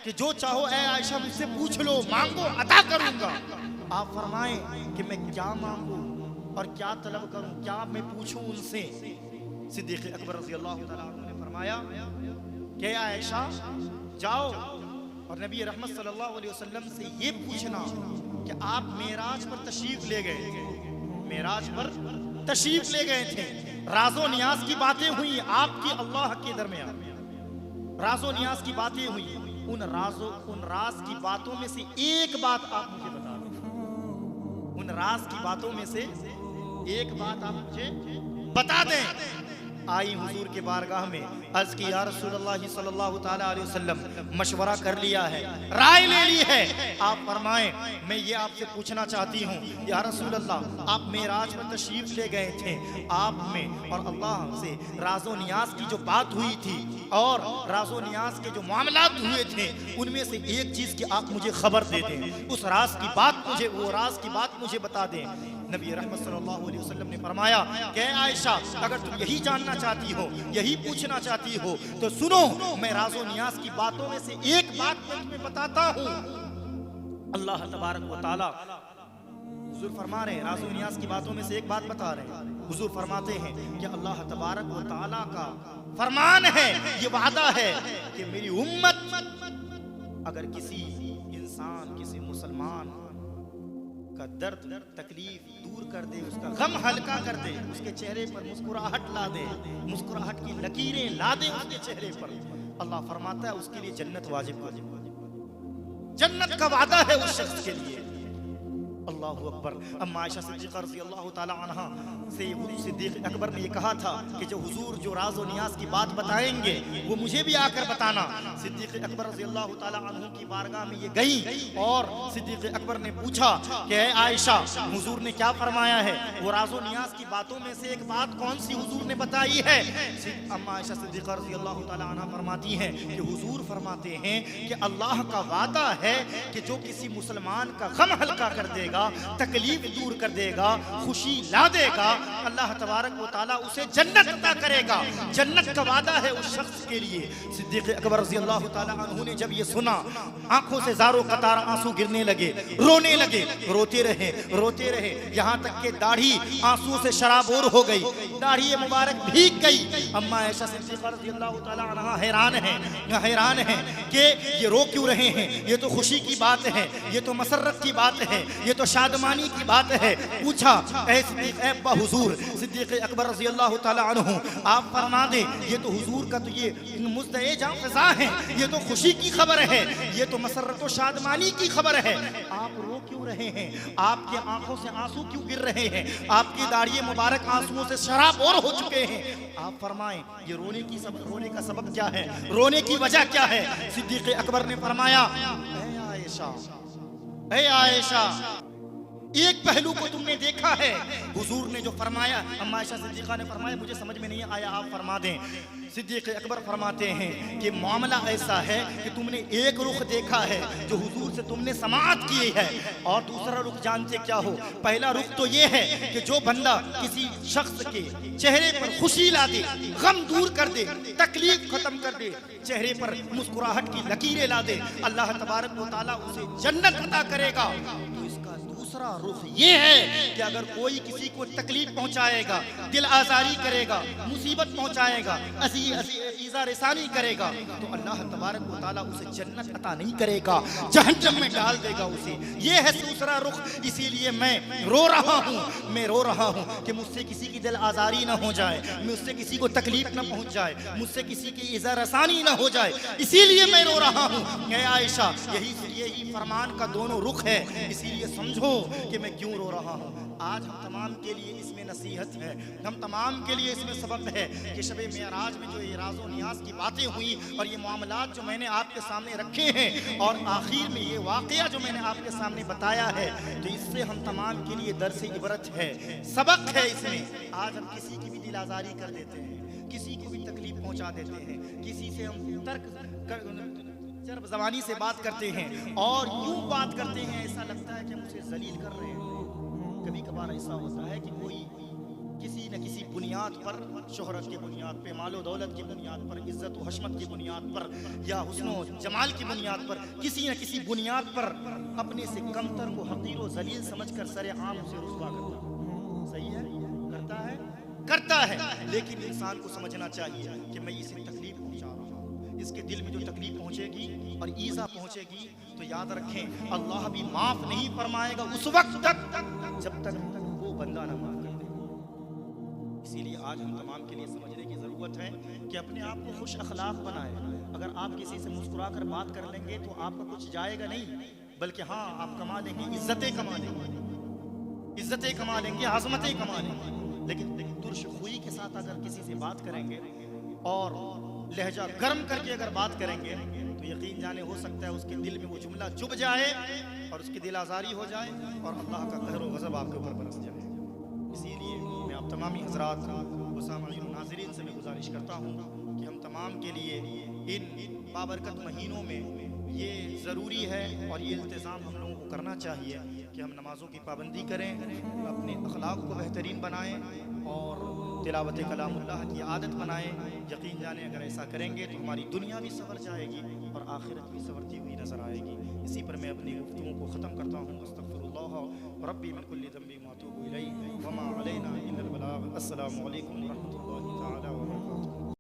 कि जो चाहो ऐ आयशा मुझसे पूछ लो, मांगो अता करूंगा। आप फरमाएं कि मैं क्या मांगू और क्या तलब करूं, क्या मैं पूछूं उनसे। सिद्दीक़ अकबर रज़ी अल्लाह तआला अन्हु ने फरमाया कि आयशा जाओ और नबी रहमत सल्लल्लाहु अलैहि वसल्लम से ये पूछना कि आप मेराज पर तशरीफ ले गए थे, मेराज पर तशरीफ ले गए थे, राज़ो नियाज की बातें हुई आपकी अल्लाह के दरमियान, राज़ो नियाज की बातें हुई, उन राज की बातों में से एक बात आप मुझे बता दें, उन राज की बातों में से एक बात आप मुझे बता दें। आई हुजूर के बारगाह में, अर्ज की या रसूलल्लाह सल्लल्लाहु ताला अलैहि वसल्लम, मशवरा कर लिया है, राय ले ली है। आप फरमाएं मैं ये आपसे पूछना चाहती हूँ या रसूलल्लाह, आप मेराज पर तशरीफ ले गए थे, आप में और अल्लाह से राज़ो नियाज की जो बात हुई थी और राज़ो नियाज के जो मामलात हुए थे, उनमें से एक चीज की आप मुझे खबर दे दें, उस राज की बात मुझे, वो राज की बात मुझे बता दें। नबी रहमत सल्लल्लाहु अलैहि वसल्लम ने फरमाया कि आयशा, अगर तुम यही जानना चाहती हो, यही पूछना चाहती हो, तो सुनो, मैं राज़ो नियाज की बातों में से एक बात मैं तुम्हें बताता हूँ। अल्लाह तबारक व तआला, हुजूर फरमा रहे हैं, राज़ो नियाज की बातों में से एक बात बता रहे हैं। हुजूर फरमाते हैं कि अल्लाह तबारक व तआला का फरमान है, ये वादा है कि मेरी उम्मत अगर किसी इंसान, किसी मुसलमान का दर्द तकलीफ दूर कर दे, उसका गम हल्का कर दे, उसके चेहरे पर मुस्कुराहट ला दे, मुस्कुराहट की लकीरें ला दे उसके चेहरे पर, अल्लाह फरमाता है उसके लिए जन्नत वाजिब, जन्नत का वादा है उस शख्स के लिए। अल्लाहु अकबर। अम्मा आयशा सिद्दीक़ा रज़ियल्लाहु ताला अन्हा से सिद्दीक़ अकबर ने ये कहा था कि जो हुजूर जो राज़ व नियाज़ की बात बताएंगे वो मुझे भी आकर बताना। सिद्दीक़ अकबर रज़ियल्लाहु ताला अन्हु की बारगाह में ये गई और सिद्दीक़ अकबर ने पूछा कि आयशा, हुजूर ने क्या फरमाया है, वो राज़ व नियाज़ की बातों में से एक बात कौन सी हुजूर ने बताई है। अम्मा आयशा सिद्दीक़ा रज़ियल्लाहु ताला अन्हा फरमाती हैं कि हुजूर फरमाते हैं कि अल्लाह का वादा है कि जो किसी मुसलमान का गम हल्का कर देगा, तकलीफ दूर कर देगा, खुशी ला देगा, अल्लाह तबारक व तआला उसे जन्नत अता करेगा। जन्नत का वादा है उस शख्स के लिए। सिद्दीक़ अकबर रज़ियल्लाहु ताला अन्हु ने जब ये सुना, आंखों से ज़ारो कतार आंसू गिरने लगे, रोने लगे, रोते रहे, यहाँ तक के दाढ़ी आंसू से शराबोर हो गई, दाढ़ी मुबारक भीग गई। अम्मा आयशा सिद्दीक़ा रज़ियल्लाहु ताला अन्हा हैरान है कि ये रो क्यों रहे हैं, ये तो खुशी की बात है, ये तो मसरत की बात है, ये तो शादमानी की बात है। पूछा, हुजूर सिद्दीक़ अकबर रज़ियल्लाहु ताला अन्हु, आप फरमा दें, ये तो हुजूर का तो ये मुज़्दए जां फ़िज़ा है, ये तो खुशी की खबर है, ये तो मसरत व शादमानी की खबर है, आप रो क्यों रहे हैं, आपके आंखों से आंसू क्यों गिर रहे हैं, आपकी दाढ़ी मुबारक आंसुओं से शराबोर हो चुके हैं। आप फरमाएं ये रोने का सबब क्या है, रोने की वजह क्या है। सिद्दीक़ अकबर ने फरमाया, ऐ आयशा, एक पहलू को तुमने देखा है। हुजूर ने जो फरमाया, अम्मा आयशा सिद्दीक़ा ने फरमाया मुझे समझ में नहीं आया, आप फरमा दें। सिद्दीक़ अकबर फरमाते हैं कि मामला ऐसा है कि तुमने एक रुख देखा है जो हुजूर से तुमने समाअत की है, और दूसरा रुख जानते क्या हो। पहला रुख तो ये है कि जो बंदा किसी शख्स के चेहरे पर खुशी ला दे, गम दूर कर दे, तकलीफ खत्म कर दे, चेहरे पर मुस्कुराहट की लकीरें ला दे, अल्लाह तबारक व तआला उसे जन्नत अता करेगा। तो इसका दूसरा रुख ये है कि अगर कोई किसी को तकलीफ पहुंचाएगा, दिल आजारी करेगा, मुसीबत पहुंचाएगा, ईज़ा रेसानी करेगा, तो अल्लाह तबारक व तआला उसे जन्नत अता नहीं करेगा, जहन्नम में डाल देगा उसे। ये है दूसरा रुख। इसीलिए मैं रो रहा हूँ कि मुझसे किसी की दिल आजारी ना हो जाए, मुझसे किसी को तकलीफ ना पहुंच जाए, मुझसे किसी की ईज़ा रेसानी ना हो जाए, इसीलिए मैं रो रहा हूँ। आयशा, यही फरमान का दोनों रुख है, इसीलिए समझो कि मैं क्यों रो रहा हूँ। आज हम तमाम के लिए इसमें नसीहत है, हम तमाम के लिए इसमें सबक है कि शब-ए मेराज में जो ये राज़ व नियाज़ की बातें हुई और ये मामलात जो मैंने आपके सामने रखे हैं और आखिर में ये वाक़या जो मैंने आपके सामने बताया है, तो इससे हम तमाम के लिए दर्स इबरत है, सबक है इसमें। आज हम किसी की भी दिल आज़ारी कर देते हैं, किसी को भी तकलीफ पहुँचा देते हैं, किसी से हम चरब ज़बानी से बात करते हैं और यूँ बात करते हैं ऐसा लगता है कि हम उसे जलील कर रहे हैं। कभी कभार ऐसा होता है कि कोई किसी न किसी बुनियाद पर, शोहरत की बुनियाद पे, मालो दौलत की बुनियाद पर, इज्जत व हशमत की बुनियाद पर, या हुस्नो जमाल की बुनियाद पर, किसी न किसी बुनियाद पर अपने से कमतर को हकीर व जलील समझकर सरेआम उसे रुस्वा करता है। सही है, करता है, लेकिन इंसान को समझना चाहिए कि मैं इसे तकलीफ पहुंचा रहा हूँ। इसके दिल में जो तकलीफ पहुंचेगी और ईज़ा पहुंचेगी तो याद रखें अल्लाह भी माफ नहीं फरमाएगा उस वक्त तक जब तक वो बंदा ना माफ कर दे। इसीलिए आज हम तमाम के लिए समझने की ज़रूरत है कि अपने आप को खुश अखलाक बनाएं। अगर आप किसी से मुस्कुरा कर बात कर लेंगे तो आपका कुछ जाएगा नहीं, बल्कि हाँ आप कमा लेंगे, इज्जतें कमा लेंगे, आज़मतें कमा लेंगे। लेकिन तुर्शखुई के साथ अगर किसी से बात करेंगे और लहजा गर्म करके अगर बात करेंगे तो यकीन जाने हो सकता है उसके दिल में वो जुमला चुभ जाए और उसकी दिल आज़ारी हो जाए और अल्लाह का कहर व गज़ब आपके ऊपर बरस जाए। इसीलिए मैं आप तमामी हज़रात व सामईन नाज़रीन से मैं गुजारिश करता हूँ कि हम तमाम के लिए इन बाबरकत महीनों में ये ज़रूरी है और ये इल्तिज़ाम हम लोगों को करना चाहिए कि हम नमाज़ों की पाबंदी करें, अपने अखलाक को बेहतरीन बनाएं और तिलावत कलामुल्लाह की आदत बनाएं। यकीन जाने अगर ऐसा करेंगे तो हमारी दुनिया भी संवर जाएगी और आखिरत भी संवरती हुई नज़र आएगी। इसी पर मैं अपनी गुफ्तगू को ख़त्म करता हूँ। अस्तग़फिरुल्लाह रब्बी मिन कुल्लि ज़ंबि व अतूबु इलैहि व मा अलैना इल्लल बलाग। अस्सलामु अलैकुम व रहमतुल्लाहि तआला व